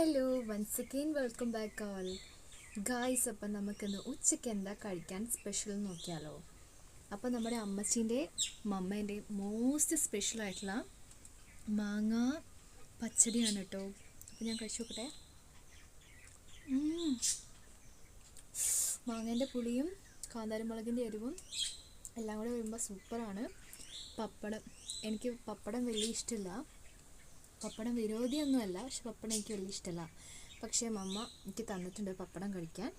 Hello once again welcome back all guys. അപ്പം നമുക്കിന്ന് ഉച്ചയ്ക്ക് എന്താ കഴിക്കാൻ സ്പെഷ്യൽ നോക്കിയാലോ. അപ്പം നമ്മുടെ അമ്മച്ചീൻ്റെ മമ്മേൻ്റെ മോസ്റ്റ് സ്പെഷ്യലായിട്ടുള്ള മാങ്ങ പച്ചടിയാണ് കേട്ടോ. അപ്പം ഞാൻ കഴിച്ചു നോക്കട്ടെ. മാങ്ങേൻ്റെ പുളിയും കാന്താരിമുളകിൻ്റെ എരിവും എല്ലാം കൂടെ വരുമ്പോൾ സൂപ്പറാണ്. പപ്പടം, എനിക്ക് പപ്പടം വലിയ ഇഷ്ടമില്ല, പപ്പടം വിരോധിയൊന്നുമല്ല, പക്ഷെ പപ്പടം എനിക്ക് വലിയ ഇഷ്ടമല്ല. പക്ഷേ മമ്മ എനിക്ക് തന്നിട്ടുണ്ട് പപ്പടം കഴിക്കാൻ.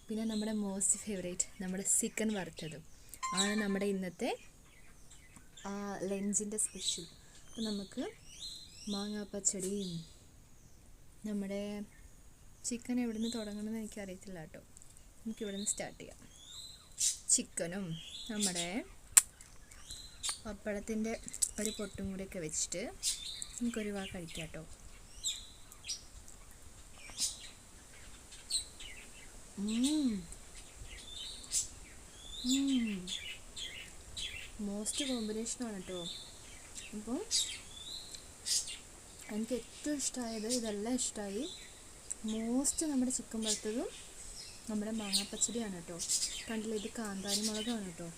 പിന്നെ നമ്മുടെ മോസ്റ്റ് ഫേവറേറ്റ് നമ്മുടെ ചിക്കൻ വറുത്തതും ആണ് നമ്മുടെ ഇന്നത്തെ ലഞ്ചിൻ്റെ സ്പെഷ്യൽ. അപ്പം നമുക്ക് മാങ്ങാപ്പച്ചടിയും നമ്മുടെ ചിക്കൻ എവിടെ നിന്ന് തുടങ്ങണമെന്ന് എനിക്കറിയത്തില്ല കേട്ടോ. നമുക്കിവിടെ നിന്ന് സ്റ്റാർട്ട് ചെയ്യാം. ചിക്കനും നമ്മുടെ പപ്പടത്തിൻ്റെ ഒരു പൊട്ടും കൂടിയൊക്കെ വെച്ചിട്ട് നമുക്കൊരു കഴിക്കാം കേട്ടോ. മോസ്റ്റ് കോമ്പിനേഷനാണ് കേട്ടോ. അപ്പോൾ എനിക്ക് ഏറ്റവും ഇഷ്ടമായത് ഇതെല്ലാം ഇഷ്ടമായി. മോസ്റ്റ് നമ്മുടെ ചിക്കൻ വറുത്തതും നമ്മുടെ മാങ്ങാപ്പച്ചടിയാണ് കേട്ടോ. കണ്ടില്ല, ഇത് കാന്താരി മുളകാണ് കേട്ടോ.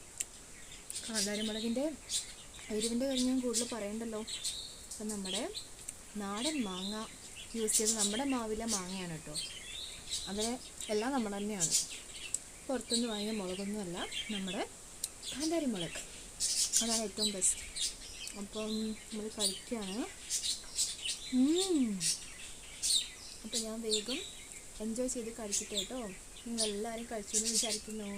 കാന്താരി മുളകിൻ്റെ എരിവിൻ്റെ കാര്യം ഞാൻ കൂടുതൽ പറയണ്ടല്ലോ. അപ്പം നമ്മുടെ നാടൻ മാങ്ങ യൂസ് ചെയ്ത് നമ്മുടെ മാവിലെ മാങ്ങയാണ് കേട്ടോ. അതിലെ എല്ലാം നമ്മൾ തന്നെയാണ്, പുറത്തുനിന്ന് വാങ്ങിയ മുളകൊന്നുമല്ല, നമ്മുടെ കാന്താരി മുളക്, അതാണ് ഏറ്റവും ബെസ്റ്റ്. അപ്പം നമ്മൾ കഴിക്കുകയാണ്. അപ്പം ഞാൻ വേഗം എൻജോയ് ചെയ്ത് കഴിച്ചിട്ട് കേട്ടോ. നിങ്ങളെല്ലാവരും കഴിച്ചു എന്ന് വിചാരിക്കുന്നു.